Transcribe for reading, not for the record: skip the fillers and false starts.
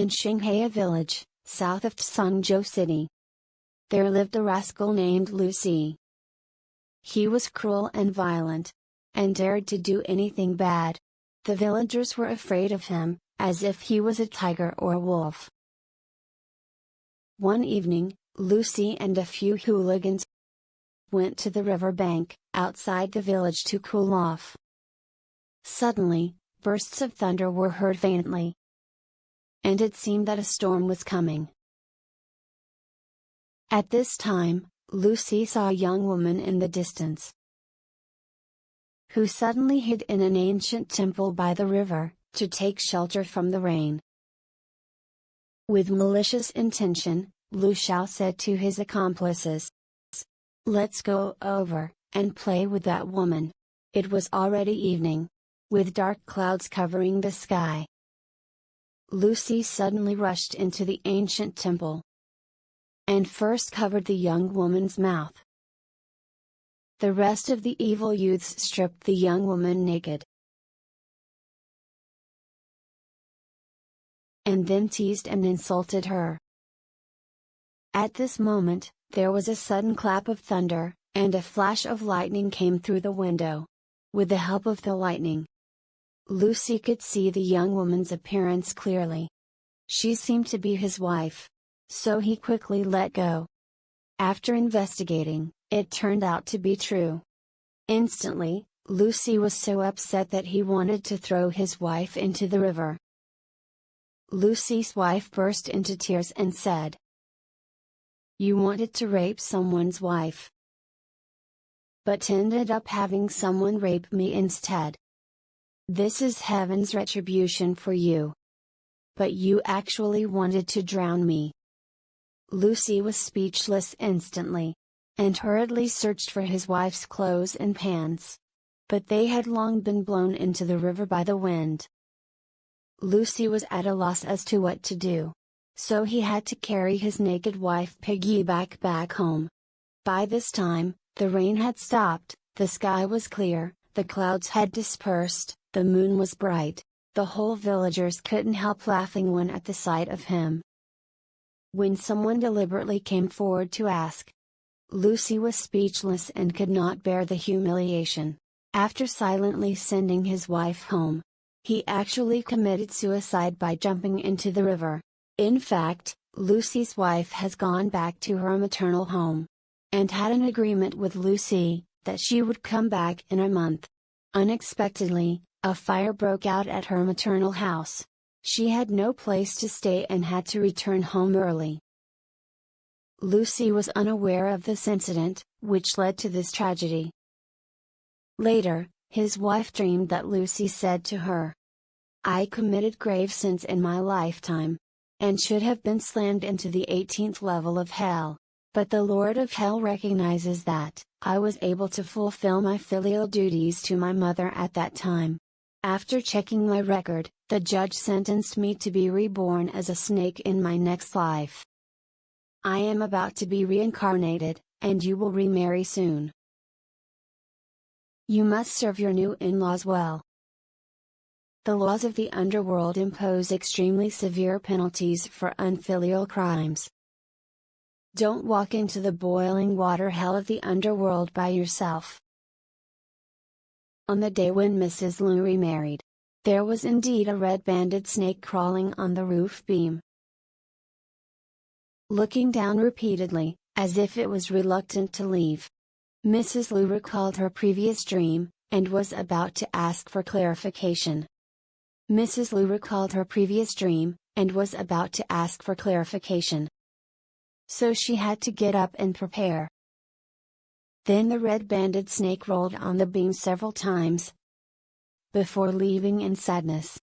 in Shangheya Village, south of Cangzhou City. There lived a rascal named Lucy. He was cruel and violent, and dared to do anything bad. The villagers were afraid of him, as if he was a tiger or a wolf. One evening, Lucy and a few hooligans went to the riverbank, outside the village to cool off. Suddenly, bursts of thunder were heard faintly, and it seemed that a storm was coming. At this time, Lucy saw a young woman in the distance, who suddenly hid in an ancient temple by the river, to take shelter from the rain. With malicious intention, Shao said to his accomplices, "Let's go over, and play with that woman." It was already evening, with dark clouds covering the sky. Lucy suddenly rushed into the ancient temple, and first covered the young woman's mouth. The rest of the evil youths stripped the young woman naked, and then teased and insulted her. At this moment, there was a sudden clap of thunder, and a flash of lightning came through the window. With the help of the lightning, Lucy could see the young woman's appearance clearly. She seemed to be his wife, so he quickly let go. After investigating, it turned out to be true. Instantly, Lucy was so upset that he wanted to throw his wife into the river. Lucy's wife burst into tears and said, "You wanted to rape someone's wife, but ended up having someone rape me instead. This is heaven's retribution for you. But you actually wanted to drown me." Lucy was speechless instantly, and hurriedly searched for his wife's clothes and pants. But they had long been blown into the river by the wind. Lucy was at a loss as to what to do, so he had to carry his naked wife piggyback back home. By this time, the rain had stopped, the sky was clear, the clouds had dispersed, the moon was bright. The whole villagers couldn't help laughing when at the sight of him. When someone deliberately came forward to ask, Lucy was speechless and could not bear the humiliation. After silently sending his wife home, he actually committed suicide by jumping into the river. In fact, Lucy's wife has gone back to her maternal home, and had an agreement with Lucy, that she would come back in a month. Unexpectedly, a fire broke out at her maternal house. She had no place to stay and had to return home early. Lucy was unaware of this incident, which led to this tragedy. Later, his wife dreamed that Lucy said to her, "I committed grave sins in my lifetime, and should have been slammed into the 18th level of hell. But the Lord of Hell recognizes that I was able to fulfill my filial duties to my mother at that time. After checking my record, the judge sentenced me to be reborn as a snake in my next life. I am about to be reincarnated, and you will remarry soon. You must serve your new in-laws well." The laws of the underworld impose extremely severe penalties for unfilial crimes. Don't walk into the boiling water hell of the underworld by yourself. On the day when Mrs. Liu remarried, there was indeed a red-banded snake crawling on the roof beam. Looking down repeatedly, as if it was reluctant to leave, Mrs. Liu recalled her previous dream, and was about to ask for clarification. Mrs. Liu recalled her previous dream, and was about to ask for clarification. So she had to get up and prepare. Then the red-banded snake rolled on the beam several times, before leaving in sadness.